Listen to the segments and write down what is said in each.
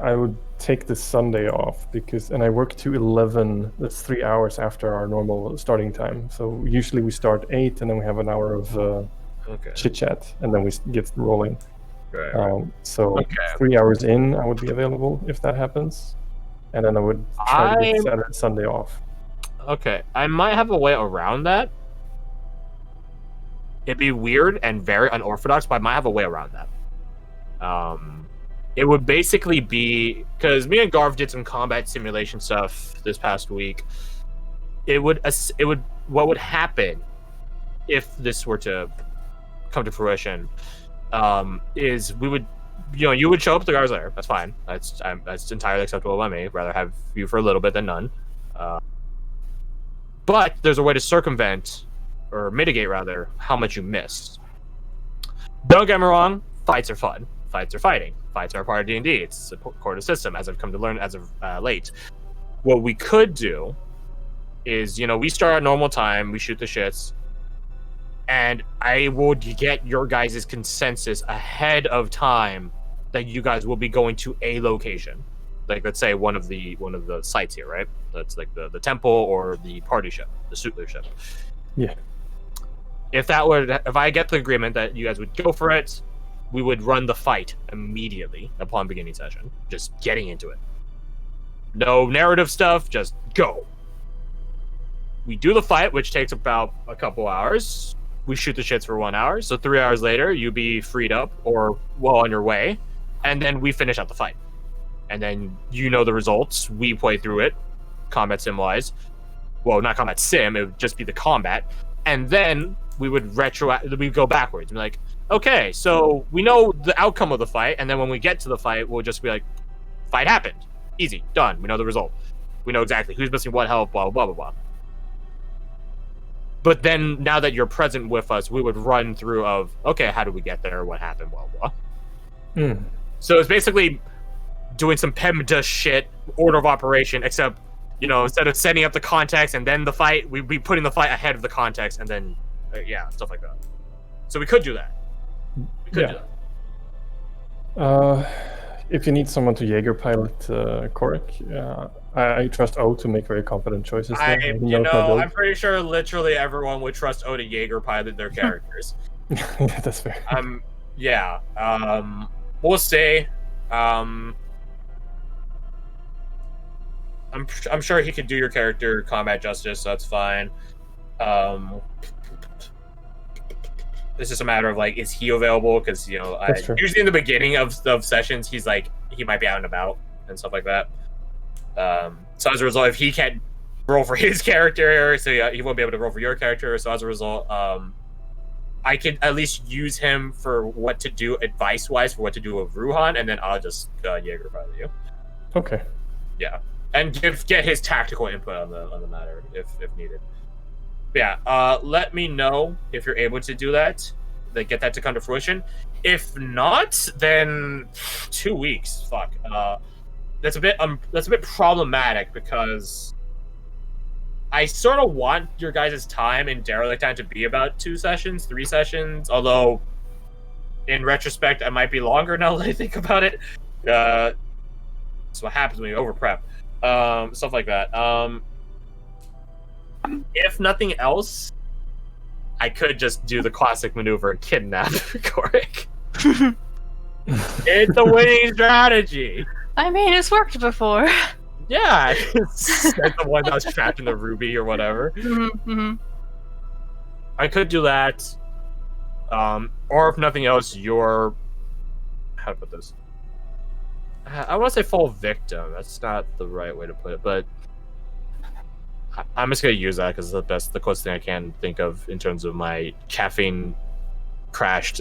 I would take the Sunday off and I work to 11. That's 3 hours after our normal starting time. So usually we start 8, and then we have an hour of Okay. chit chat, and then we get rolling. Right. So Okay. 3 hours in, I would be available if that happens, and then I would try to get Saturday, Sunday off. Okay, I might have a way around that. It'd be weird and very unorthodox, but I might have a way around that. It would basically be because me and Garv did some combat simulation stuff this past week. What would happen if this were to come to fruition is we would, you would show up at the guard's lair. That's fine. That's entirely acceptable by me. Rather have you for a little bit than none. But there's a way to circumvent or mitigate rather how much you missed. Don't get me wrong, fights are fun. Fights are fighting. Fights are a part of D&D. It's a core of the system, as I've come to learn as of late. What we could do is, we start at normal time, we shoot the shits, and I would get your guys' consensus ahead of time that you guys will be going to a location. Like, let's say one of the sites here, right? That's like the temple or the party ship, the Sutler ship. Yeah. If I get the agreement that you guys would go for it, we would run the fight immediately upon beginning session. Just getting into it. No narrative stuff, just go. We do the fight, which takes about a couple hours. We shoot the shits for 1 hour. So 3 hours later, you be freed up or well on your way. And then we finish out the fight. And then the results. We play through it, combat sim-wise. Well, not combat sim, it would just be the combat. And then we would we'd go backwards. We're like, okay, so we know the outcome of the fight, and then when we get to the fight, we'll just be like, fight happened. Easy, done. We know the result. We know exactly who's missing what health, blah, blah, blah, blah. But then, now that you're present with us, we would run through of, okay, how did we get there? What happened? Blah, blah. So it's basically doing some PEMDA shit, order of operation, except, instead of setting up the context and then the fight, we'd be putting the fight ahead of the context, and then, stuff like that. So we could do that. Do that. If you need someone to Jaeger pilot Korik, I trust O to make very confident choices there. I'm pretty sure literally everyone would trust O to Jaeger pilot their characters. Yeah, that's fair. We'll see. I'm sure he could do your character combat justice, so that's fine. It's just a matter of is he available? Because usually in the beginning of sessions, he's he might be out and about and stuff like that. So as a result, if he can't roll for his character, so he won't be able to roll for your character. So as a result, I could at least use him for what to do advice-wise for what to do with Ruhan, and then I'll just Jaeger pilot you. Okay. Yeah, and get his tactical input on the matter if needed. But yeah, let me know if you're able to do that. Get that to come to fruition. If not, then 2 weeks. Fuck. That's a bit problematic because I sort of want your guys' time in Derelict time to be about 2 sessions, 3 sessions. Although, in retrospect, it might be longer now that I think about it. That's what happens when you over prep. Stuff like that. If nothing else, I could just do the classic maneuver and kidnap Korik. It's a winning strategy. I mean, it's worked before. Yeah, it's like the one that was trapped in the ruby or whatever. Mm-hmm. I could do that. Or if nothing else, how to put this? I want to say fall victim. That's not the right way to put it, but I'm just gonna use that because it's the closest thing I can think of in terms of my caffeine crashed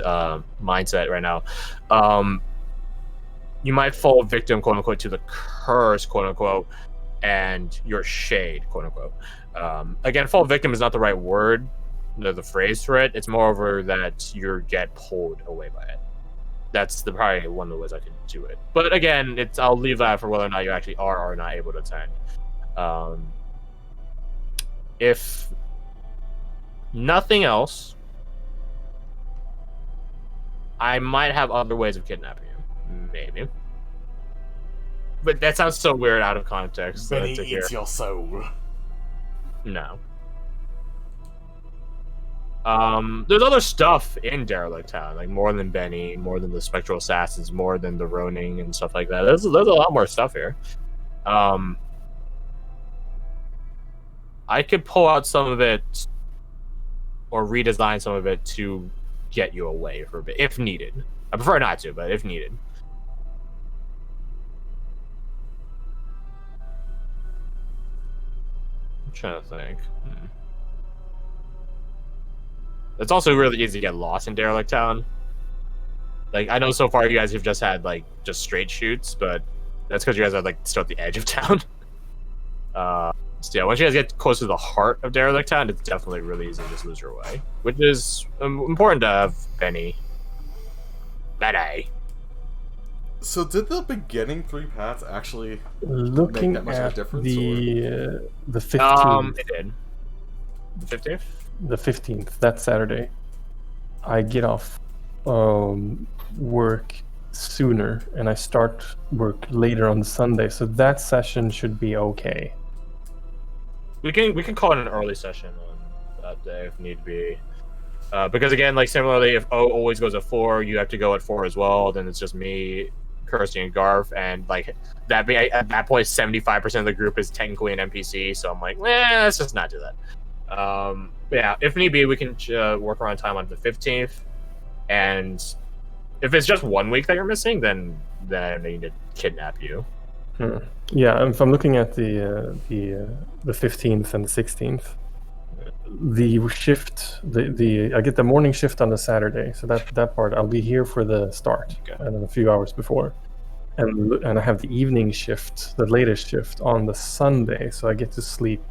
mindset right now. You might fall victim, quote unquote, to the curse, quote unquote, and your shade, quote unquote. Again, fall victim is not the right word, the phrase for it. It's more over that you get pulled away by it. That's probably one of the ways I could do it. But again, I'll leave that for whether or not you actually are or not able to attend. If nothing else, I might have other ways of kidnapping you. Maybe. But that sounds so weird out of context Benny to hear. eats your soul. No. There's other stuff in Derelict Town, like more than Benny, more than the Spectral Assassins, more than the Roning and stuff like that. There's a lot more stuff here. I could pull out some of it or redesign some of it to get you away for a bit, if needed. I prefer not to, but if needed. I'm trying to think. It's also really easy to get lost in Derelict Town. Like, I know so far you guys have just had, like, just straight shoots, but that's because you guys are, like, still at the edge of town. So yeah, once you guys get close to the heart of Derelict Town, it's definitely really easy to just lose your way. Which is important to have Benny. Benny. So did the beginning 3 paths actually Looking make that much of a at difference? the 15th. It did. The 15th? The 15th, that Saturday, I get off work sooner and I start work later on Sunday, so that session should be okay. We can call it an early session on that day if need be. Because again, like similarly, if O always goes at 4, you have to go at 4 as well. Then it's just me, Kirsty, and Garth, and like that. At that point, 75% of the group is technically an NPC. So I'm like, let's just not do that. But yeah, if need be, we can work around time on the 15th. And if it's just 1 week that you're missing, then I need to kidnap you. Yeah, if I'm looking at the 15th and the 16th, the shift, I get the morning shift on the Saturday, so that part I'll be here for the start, Okay. and then a few hours before, and I have the evening shift, the latest shift on the Sunday, so I get to sleep.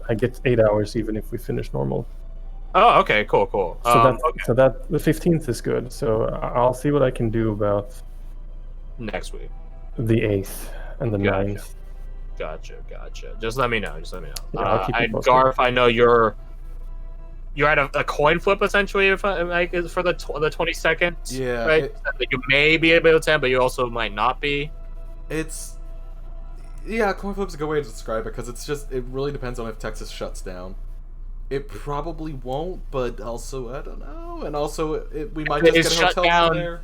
I get 8 hours even if we finish normal. Oh, okay, cool. So that the 15th is good. So I'll see what I can do about next week. the 8th and the 9th. Gotcha. Just let me know. Yeah, I'll keep you posted. Garth, I know you're at a coin flip essentially, if like for the 22nd. Yeah, right. You may be able to attend, but you also might not be. Coin flip's a good way to describe it because it really depends on if Texas shuts down. It probably won't, but also I don't know, and also we might just get a hotel room there.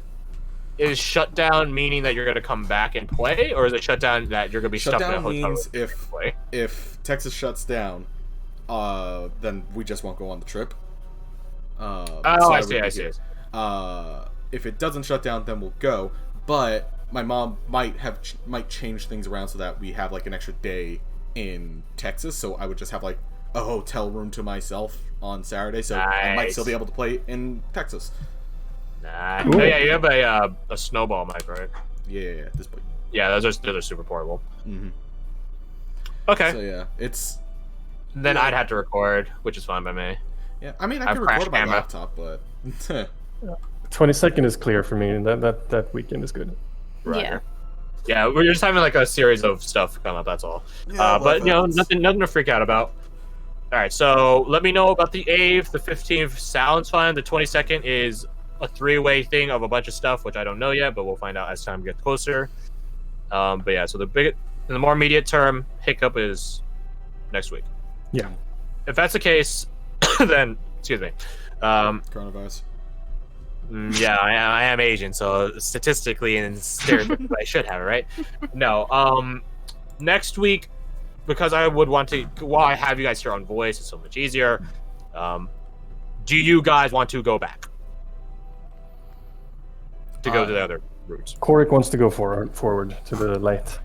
Is shut down meaning that you're going to come back and play, or is it shut down that you're going to be stuck in a hotel room? If Texas shuts down, then we just won't go on the trip. I see. If it doesn't shut down, then we'll go. But my mom might change things around so that we have like an extra day in Texas. So I would just have like a hotel room to myself on Saturday. So I might still be able to play in Texas. Nice. Oh, yeah, you have a snowball mic, right? Yeah. Yeah, those are super portable. Mm-hmm. Okay. So yeah, it's. Then I'd have to record, which is fine by me. Yeah, I mean I can record on my laptop, but. 22nd is clear for me. That weekend is good. Right. Yeah, we're just having like a series of stuff come up. That's all. Yeah, but nothing to freak out about. All right, so let me know about the 8th, the 15th sounds fine. The 22nd is a 3-way thing of a bunch of stuff, which I don't know yet, but we'll find out as time gets closer. But yeah, so the more immediate term hiccup is next week. Yeah. If that's the case, then excuse me. Coronavirus. Yeah, I am Asian, so statistically and stereotypically, I should have it, right? No. Next week, because I would want to, while I have you guys here on voice, it's so much easier. Do you guys want to go back? To go to the other routes. Korik wants to go forward to the light.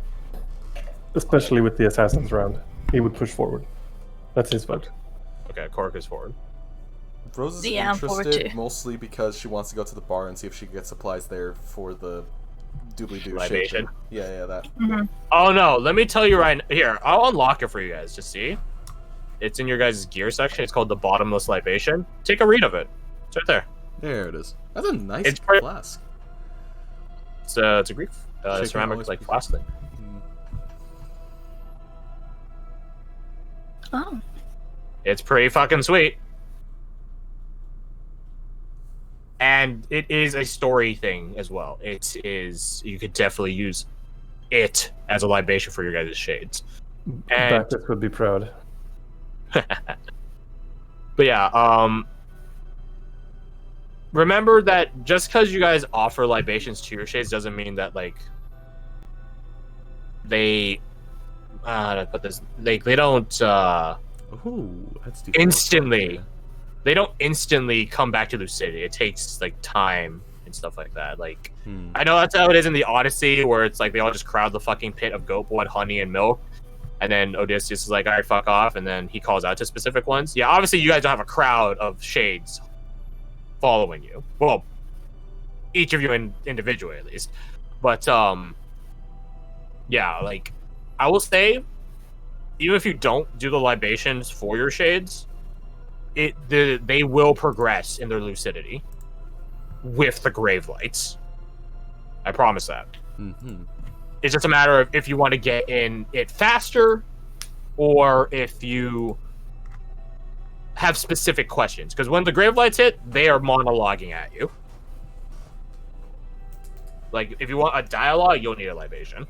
Especially with the assassins round. He would push forward. That's his vote. Okay, Korik is forward. Rose is interested mostly because she wants to go to the bar and see if she can get supplies there for the doobly-doo libation. Yeah, that. Mm-hmm. Oh no, let me tell you right here. I'll unlock it for you guys. Just see. It's in your guys' gear section. It's called the Bottomless Libation. Take a read of it. It's right there. There it is. That's a nice flask. It's a Greek ceramic like flask thing. Oh. It's pretty fucking sweet. And it is a story thing as well. It is, you could definitely use it as a libation for your guys' shades. And Bacchus would be proud. but yeah, remember that just because you guys offer libations to your shades doesn't mean that like they but this they don't Ooh, that's deep. instantly they don't instantly come back to Lucidity. It takes like time and stuff like that. Like I know that's how it is in the Odyssey, where it's like they all just crowd the fucking pit of goat blood, honey, and milk. And then Odysseus is like, all right, fuck off. And then he calls out to specific ones. Yeah, obviously you guys don't have a crowd of shades following you. Well, each of you individually at least. But, yeah, like, I will say, even if you don't do the libations for your shades, they will progress in their lucidity with the grave lights. I promise that. Mm-hmm. It's just a matter of if you want to get in it faster or if you have specific questions. Because when the grave lights hit, they are monologuing at you. Like, if you want a dialogue, you'll need a libation.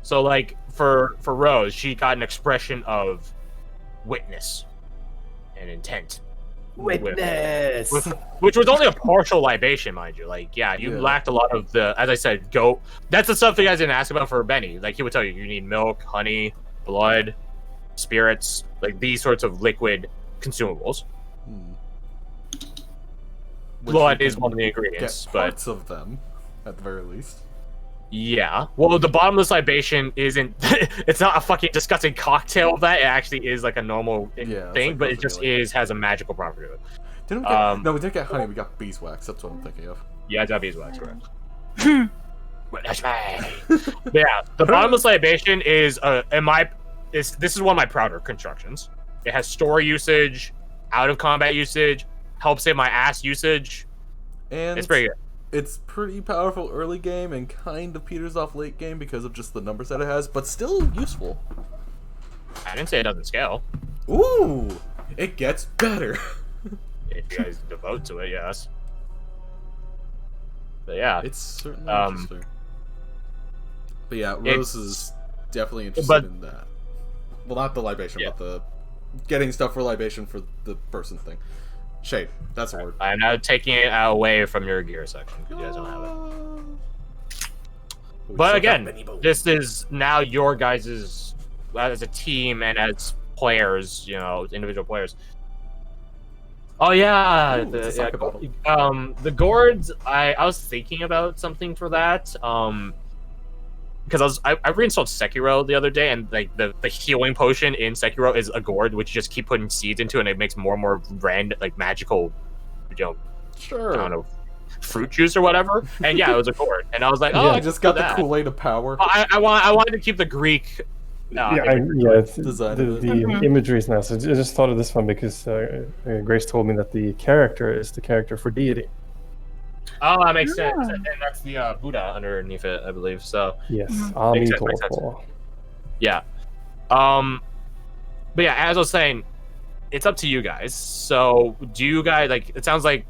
So, like, for Rose, she got an expression of witness and intent. Witness! Which was only a partial libation, mind you. Like, you lacked a lot of the, as I said, goat. That's the stuff you guys didn't ask about for Benny. Like, he would tell you, you need milk, honey, blood, spirits, like these sorts of liquid consumables. Blood is one of the ingredients, Get but parts of them, at the very least. yeah. Well, the bottomless libation isn't. It's not a fucking disgusting cocktail of that. It actually is like a normal thing, like but it just has a magical property to it. Didn't we get, no, we didn't get honey. We got beeswax. That's what I'm thinking of. Yeah, it's got beeswax, correct. That's right. But yeah, the bottomless libation is this is one of my prouder constructions. It has story usage, out of combat usage, help save my ass usage. And it's pretty good. It's pretty powerful early game and kind of peters off late game because of just the numbers that it has, but still useful. I didn't say it doesn't scale. Ooh, it gets better. If you guys devote to it, yes. But yeah, it's certainly interesting. But yeah, Rose is definitely interested in that. Well, not the libation, but the getting stuff for libation for the person thing. Shade, that's a word. I'm now taking it away from your gear section because you guys don't have it. But again, this is now your guys' as a team and as players, you know, individual players. Oh yeah, the gourds. I was thinking about something for that. Because I reinstalled Sekiro the other day, and like the healing potion in Sekiro is a gourd, which you just keep putting seeds into, and it makes more and more random, like magical, you know, I don't know, fruit juice or whatever. And yeah, it was a gourd, and I was like, oh, I just got the Kool-Aid of power. I wanted to keep the Greek. It's the imagery is nice. I just thought of this one because Grace told me that the character is the character for deity. Oh, that makes sense. And that's the Buddha underneath it, I believe. So yes, makes sense. Yeah. But yeah, as I was saying, it's up to you guys. So do you guys like? It sounds like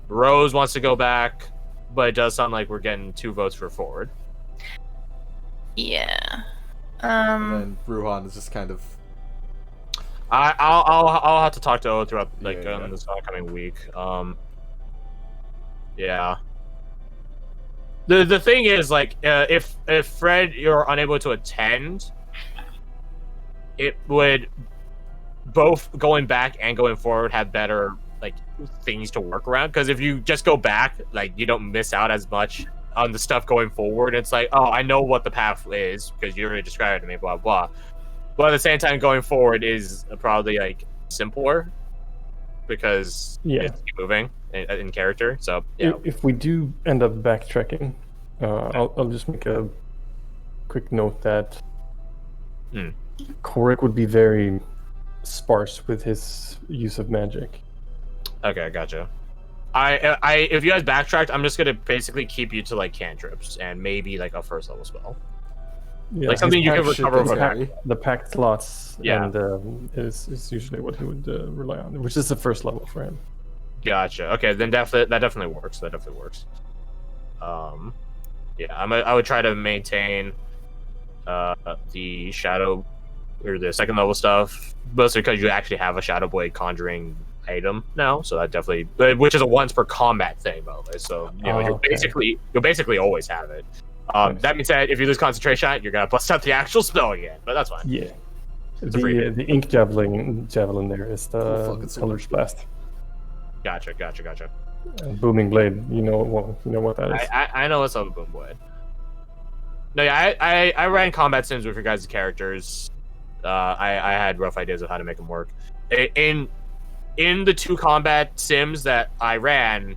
Rose wants to go back, but it does sound like we're getting 2 votes for forward. Yeah. And then Bruhan is just kind of. I'll have to talk to O throughout this upcoming week. Yeah. The thing is, like, if Fred you're unable to attend, it would both going back and going forward have better like things to work around. Because if you just go back, like you don't miss out as much on the stuff going forward. It's like, oh, I know what the path is because you already described it to me, blah blah. But at the same time, going forward is probably like simpler because you have to keep moving in character. So yeah. If we do end up backtracking, I'll just make a quick note that Korik would be very sparse with his use of magic. Okay, gotcha. If you guys backtracked, I'm just gonna basically keep you to like cantrips and maybe like a first level spell. Yeah, like something you can recover from the packed slots, and is usually what he would rely on, which is the first level for him. Gotcha. Okay, then that definitely works. That definitely works. Yeah, I would try to maintain the shadow or the second level stuff, mostly because you actually have a Shadow Blade conjuring item now, so that definitely, which is a once per combat thing, by the way. So you'll basically always have it. Nice. That means that if you lose concentration, you're gonna bust out the actual spell again, but that's fine. Yeah. It's a free hit. The ink javelin there is the fucking sword. Color's Blast. Gotcha. And Booming Blade, you know what that is. I know what's up with Boom Blade. No, yeah, I ran combat sims with your guys' characters. I had rough ideas of how to make them work. In the 2 combat sims that I ran,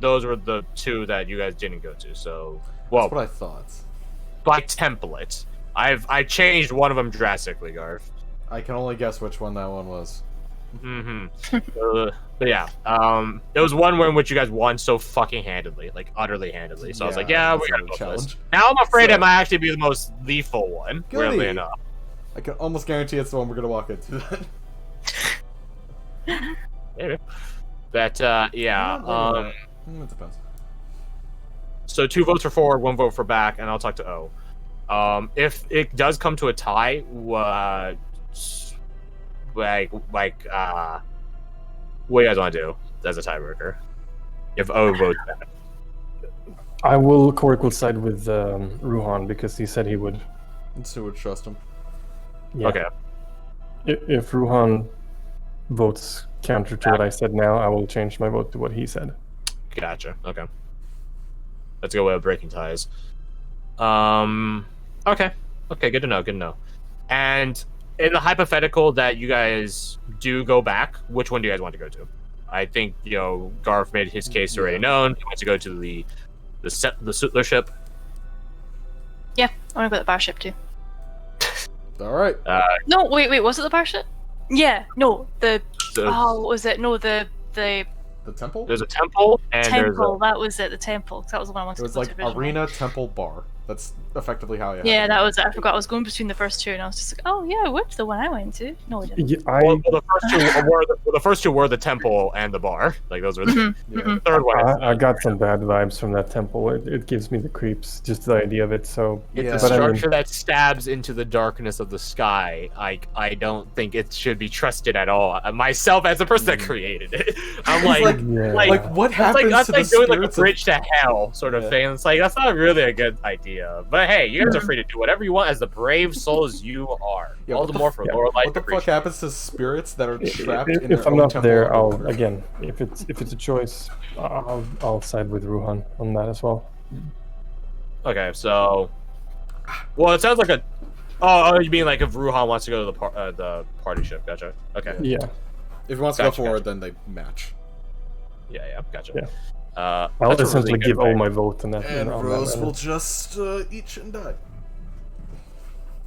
those were the 2 that you guys didn't go to. So, well, That's what I thought. by template, I changed one of them drastically, Garth. I can only guess which one that one was. But yeah, it was one in which you guys won so fucking handedly, like utterly handedly. So I was like, yeah, we gotta go for this. Now I'm afraid it might actually be the most lethal one. Weirdly enough. I can almost guarantee it's the one we're gonna walk into. Maybe. But yeah. It depends. So 2 votes for forward, 1 vote for back, and I'll talk to O. If it does come to a tie, what do you guys want to do as a tiebreaker? If O votes back. Korik will side with Ruhan because he said he would. Let's see, would trust him. Yeah. Okay. If Ruhan votes counter to what I said now, I will change my vote to what he said. Gotcha. Okay. Let's go with breaking ties. Okay. Okay, good to know. And in the hypothetical that you guys do go back, which one do you guys want to go to? I think, Garth made his case already known. He wants to go to the Sutler ship. Yeah, I want to go to the bar ship too. Alright. No, wait, was it the bar ship? Yeah, no, what was it? No, the The temple? There's a temple, and temple. That was it. The temple. That was the one I wanted It was to go like to originally. arena, temple, bar. That's effectively how I had Yeah, it. that was it. I forgot. I was going between the first 2, and I was just like, oh yeah, I went to the one I went to. No, I didn't. Yeah, well, the first two were the temple and the bar. Like those were the, the third one. I got some bad vibes from that temple. It gives me the creeps, just the idea of it. So It's Yeah. a structure that stabs into the darkness of the sky. I don't think it should be trusted at all. Myself, as a person that created it, I'm like, Like, what happens that's to like the doing like a spirits of- bridge to hell sort of thing. It's like that's not really a good idea. But hey, you guys are free to do whatever you want as the brave souls you are. Yeah, All what the the more for yeah. Lore Life What the fuck appreciation. happens to spirits that are trapped in if their I'm own not temple there, I'll underground? again. If it's a choice, I'll side with Ruhan on that as well. Okay, so, well, it sounds like a. Oh, you mean like if Ruhan wants to go to the party ship? Gotcha. Okay. Yeah. Yeah, If he wants to Gotcha, go forward, then they match. Yeah. Gotcha. Yeah. I'll I'll essentially give all my vote on that. And on Rose that. will just each and die.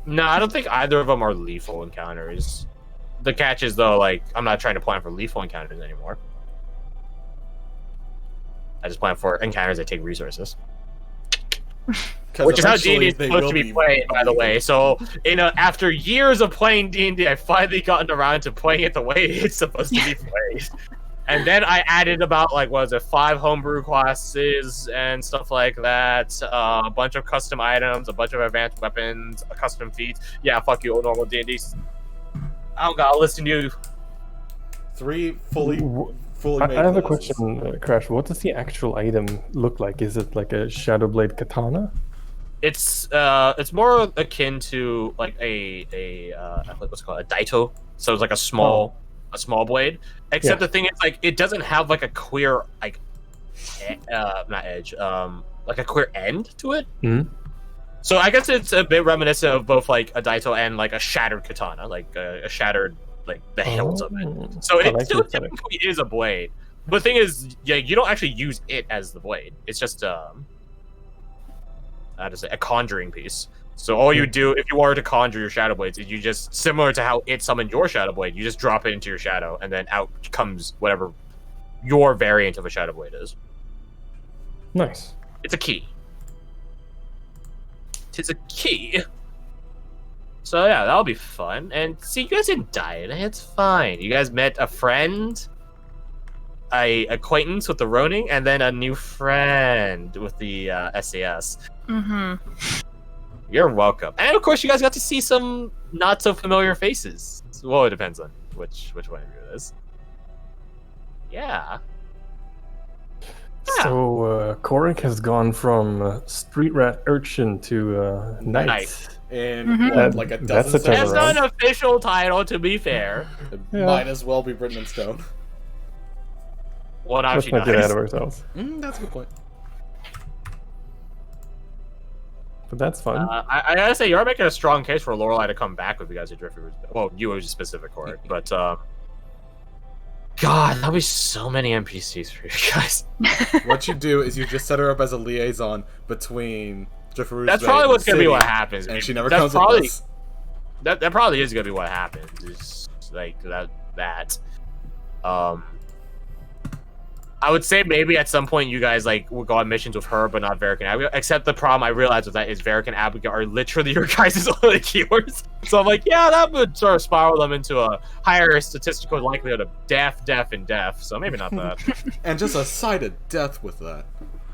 No, I don't think either of them are lethal encounters. The catch is though, like, I'm not trying to plan for lethal encounters anymore. I just plan for encounters that take resources. Which is how D&D is supposed to be played, by the way. So, after years of playing D&D, I finally gotten around to playing it the way it's supposed to be played. And then I added about, 5 homebrew classes and stuff like that, a bunch of custom items, a bunch of advanced weapons, custom feats. Yeah, fuck you, normal D&D. I don't gotta listen to you. 3 fully I made have a classes. question, Crash. What does the actual item look like? Is it like a Shadow Blade katana? It's more akin to like a what's it called, a daito. So it's like a small blade. Except the thing is, like, it doesn't have like a queer not edge, like a queer end to it. Mhm. So I guess it's a bit reminiscent of both like a daito and like a shattered katana, like a shattered, like the hilt of it. So I it like still the aesthetic. technically is a blade. But the thing is, yeah, you don't actually use it as the blade. It's just how to say, a conjuring piece. So all you do if you wanted to conjure your shadow blades is you just, similar to how it summoned your shadow blade, you just drop it into your shadow and then out comes whatever your variant of a shadow blade is. Nice. It's a key. Tis a key. So yeah, that'll be fun. And see, you guys didn't die. It's fine. You guys met a friend. a acquaintance with the Ronin, and then a new friend with the SAS. Mm-hmm. You're welcome. And of course, you guys got to see some not so familiar faces. Well, it depends on which one of you it is. Yeah. So Korik has gone from street rat urchin to knight. Knight. And Mhm. what, like a That's dozen a steps? That's turnaround. not an official title, to be fair. It Yeah. might as well be written in stone. Well, now Let's she not get does. ahead of ourselves. That's a good point. But that's fun. I gotta say, you're making a strong case for Lorelei to come back with you guys at Drift Rivers. Well, you as a specific court, but God, that'll be so many NPCs for you guys. What you do is you just set her up as a liaison between Jeffrey. That's probably what's gonna be what happens. And she never That's comes probably, with us. That probably is gonna be what happens. It's like that. I would say maybe at some point you guys like will go on missions with her, but not Varric and Abigail. Except the problem I realized with that is Varric and Abigail are literally your guys' only keywords. So I'm like, yeah, that would sort of spiral them into a higher statistical likelihood of deaf. So maybe not that. And just a side of death with that.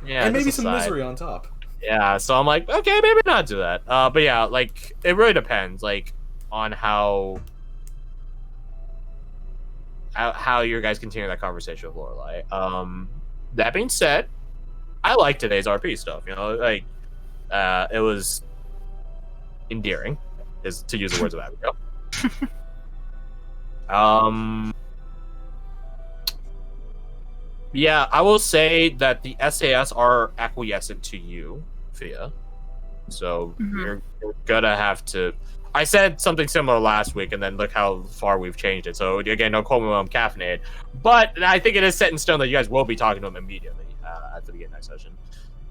Yeah, And maybe just a some side. misery on top. Yeah, so I'm like, okay, maybe not do that. But yeah, like it really depends, like on how you guys continue that conversation with Lorelei. That being said, I like today's RP stuff. You know, like it was endearing, is to use the words of Abigail. Yeah, I will say that the SAS are acquiescent to you, Fia. So you're gonna have to. I said something similar last week, and then look how far we've changed it. So again, don't call me when I'm caffeinated. But I think it is set in stone that you guys will be talking to him immediately at the beginning of next session.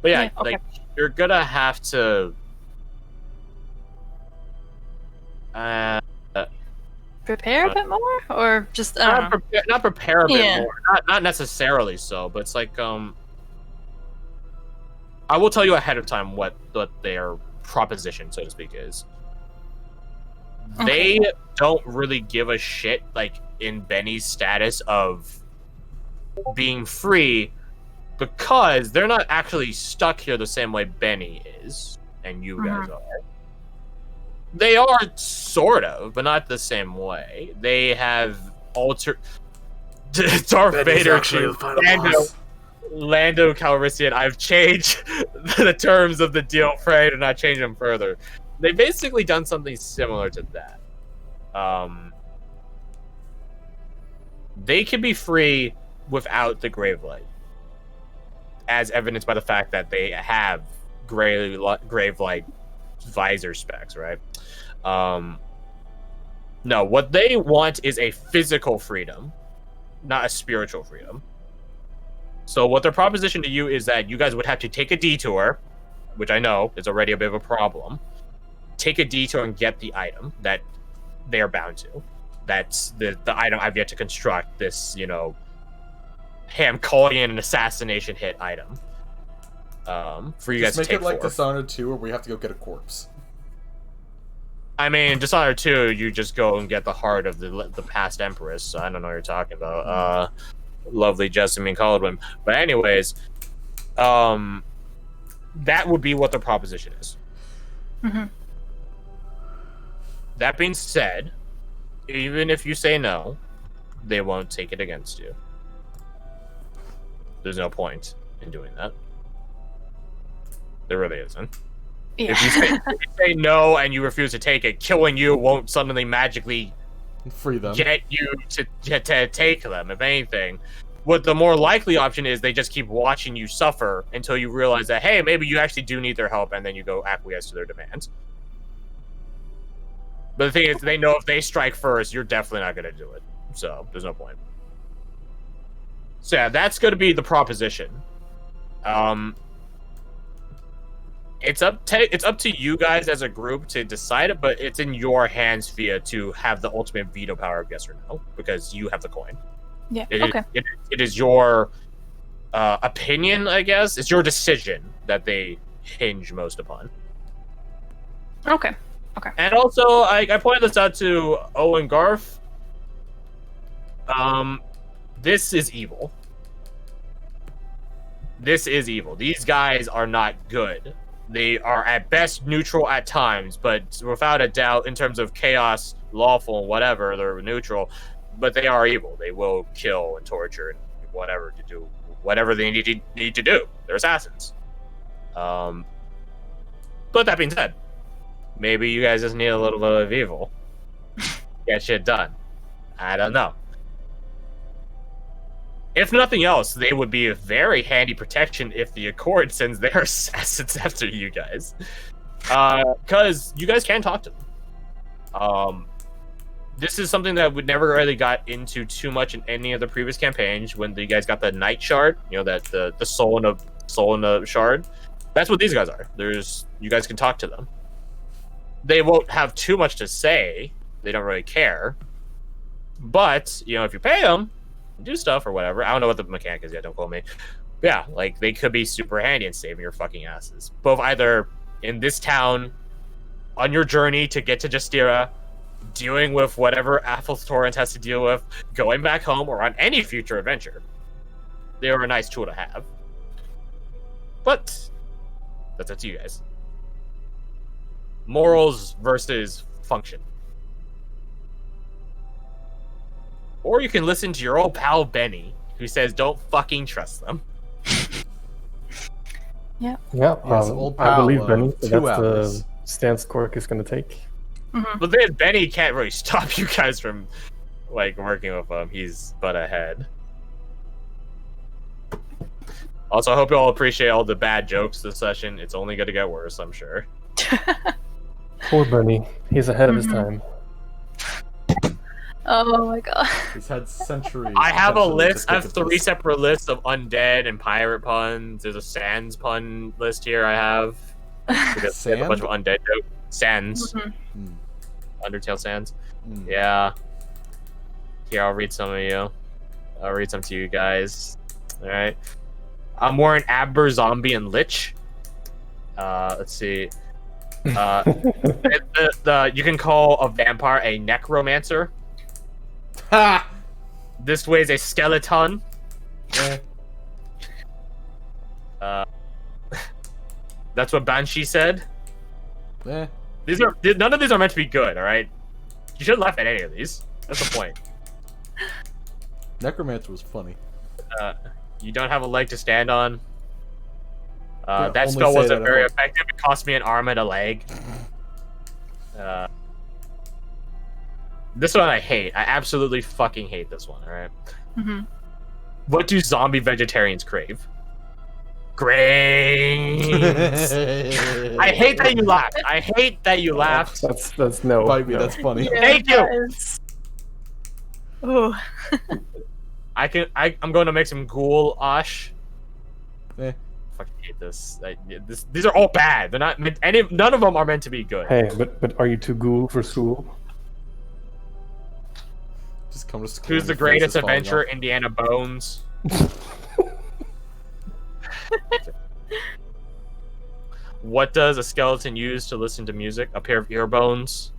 But yeah, Okay. like you're gonna have to. Prepare a bit more, or just I don't know. Not prepare a bit Yeah. more. Not necessarily so, but it's like I will tell you ahead of time what their proposition, so to speak, is. Okay. They don't really give a shit, like in Benny's status of being free, because they're not actually stuck here the same way Benny is, and you guys are. They are sort of, but not the same way. They have altered. Darth Vader to Lando Calrissian. I've changed the terms of the deal for you to not change them further. They've basically done something similar to that. They can be free without the Gravelight, as evidenced by the fact that they have Gravelight visor specs, right? No, what they want is a physical freedom, not a spiritual freedom. So what their proposition to you is that you guys would have to take a detour, which I know is already a bit of a problem. Take a detour and get the item that they are bound to. That's the item I've yet to construct, this, you know, hey, I'm calling in an assassination hit item. For you guys Just to make take it like for. Dishonored 2 where we have to go get a corpse. I mean, Dishonored 2, you just go and get the heart of the past Empress. So I don't know what you're talking about. Lovely Jessamine Caldwin. But anyways, that would be what the proposition is. That being said, even if you say no, they won't take it against you. There's no point in doing that. There really isn't. Yeah. If you say no and you refuse to take it, killing you won't suddenly magically Free them. get you to take them. If anything, what the more likely option is, they just keep watching you suffer until you realize that, hey, maybe you actually do need their help, and then you go acquiesce to their demands. But the thing is, they know if they strike first, you're definitely not going to do it. So there's no point. So yeah, that's going to be the proposition. It's up to you guys as a group to decide it, but it's in your hands, Fia, to have the ultimate veto power of yes or no, because you have the coin. Yeah. It is your opinion, I guess. It's your decision that they hinge most upon. Okay. And also, I pointed this out to Owen Garth. This is evil. this is evil. These guys are not good. They are at best neutral at times, but without a doubt, in terms of chaos, lawful, whatever, they're neutral. But they are evil. They will kill and torture and whatever to do whatever they need to do. They're assassins. But that being said, maybe you guys just need a little bit of evil. Get shit done. I don't know. If nothing else, they would be a very handy protection if the Accord sends their assassins after you guys. Because you guys can talk to them. This is something that we never really got into too much in any of the previous campaigns when you guys got the Night Shard, you know, that the soul in the shard. That's what these guys are. You guys can talk to them. They won't have too much to say. They don't really care. But, you know, if you pay them, do stuff or whatever. I don't know what the mechanic is yet, don't quote me. But yeah, like, they could be super handy in saving your fucking asses. Both either in this town, on your journey to get to Justira, dealing with whatever Athos Torrent has to deal with, going back home, or on any future adventure. They are a nice tool to have. But that's up to you guys. Morals versus function. Or you can listen to your old pal Benny, who says don't fucking trust them. Yeah. Yeah, Yes, old I pal, believe Benny. 2 That's hours. the stance Cork is going to take. But then Benny can't really stop you guys from, like, working with him. He's but ahead. Also, I hope you all appreciate all the bad jokes this session. It's only going to get worse, I'm sure. Poor Benny. He's ahead of his time. Oh my god. He's had centuries. I have a essentially, to list. I have think of 3 this. separate lists of undead and pirate puns. There's a Sans pun list here I have. Because there's a bunch of undead jokes. Sans. Hmm. Undertale Sans. Hmm. Yeah. Here, I'll read some of you. I'll read some to you guys. Alright. I'm wearing Aber, Zombie, and Lich. Let's see. You can call a vampire a necromancer. Ha! This way is a skeleton. That's what Banshee said. Eh. None of these are meant to be good, alright? You shouldn't laugh at any of these. That's the point. Necromancer was funny. You don't have a leg to stand on. Yeah, That only spell say wasn't that very if effective. It cost me an arm and a leg. This one I hate. I absolutely fucking hate this one, alright? What do zombie vegetarians crave? Grains! I hate that you laughed. I hate that you laughed. That's no. Bite me, no. that's funny. Thank you! Oh. I'm going to make some goulash. Eh. Fucking hate this. These are all bad. They're not meant, none of them are meant to be good. Hey, but are you too ghoul for school? Just come to school. Who's and the your face greatest is falling adventurer? off. Indiana Bones. What does a skeleton use to listen to music? A pair of earbones.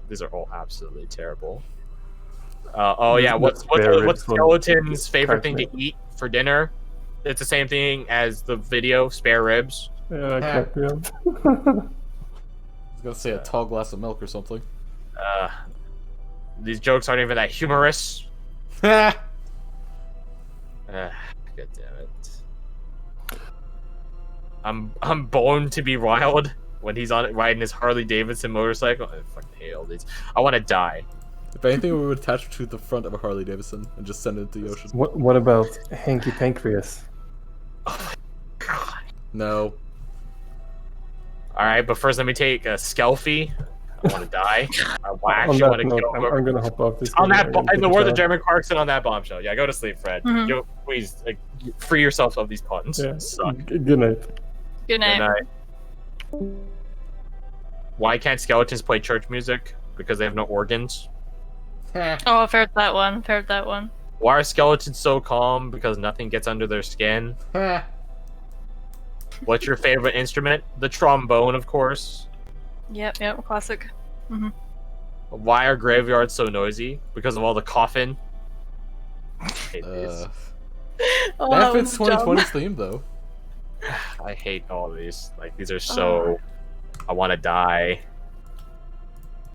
These are all absolutely terrible. Oh yeah, what's skeleton's favorite thing to eat for dinner? It's the same thing as the video, spare ribs. Yeah, I can't be I was gonna say a tall glass of milk or something. These jokes aren't even that humorous. Ha! God damn it. I'm born to be wild when he's riding his Harley Davidson motorcycle. I fucking hate all these. I want to die. If anything, we would attach it to the front of a Harley Davidson and just send it into the ocean. What about Hanky Pancreas? God. No. All right, but first let me take a selfie. I want to die. I On actually that want to note, kill. I'm gonna hop off this. On game. that, I'm gonna in the take a words of shower. Jeremy Clarkson, on that bombshell. Yeah, go to sleep, Fred. Yo, please, free yourself of these puns. Yeah. Suck. Good night. Good night. Good night. Why can't skeletons play church music? Because they have no organs. Oh, I've heard that one. I've heard that one. Why are skeletons so calm? Because nothing gets under their skin. Ha! What's your favorite instrument? The trombone, of course. Yep, classic. Why are graveyards so noisy? Because of all the coffin. I hate these. Oh, That fits was dumb. 2020's theme though. I hate all these. Like these are so. I want to die.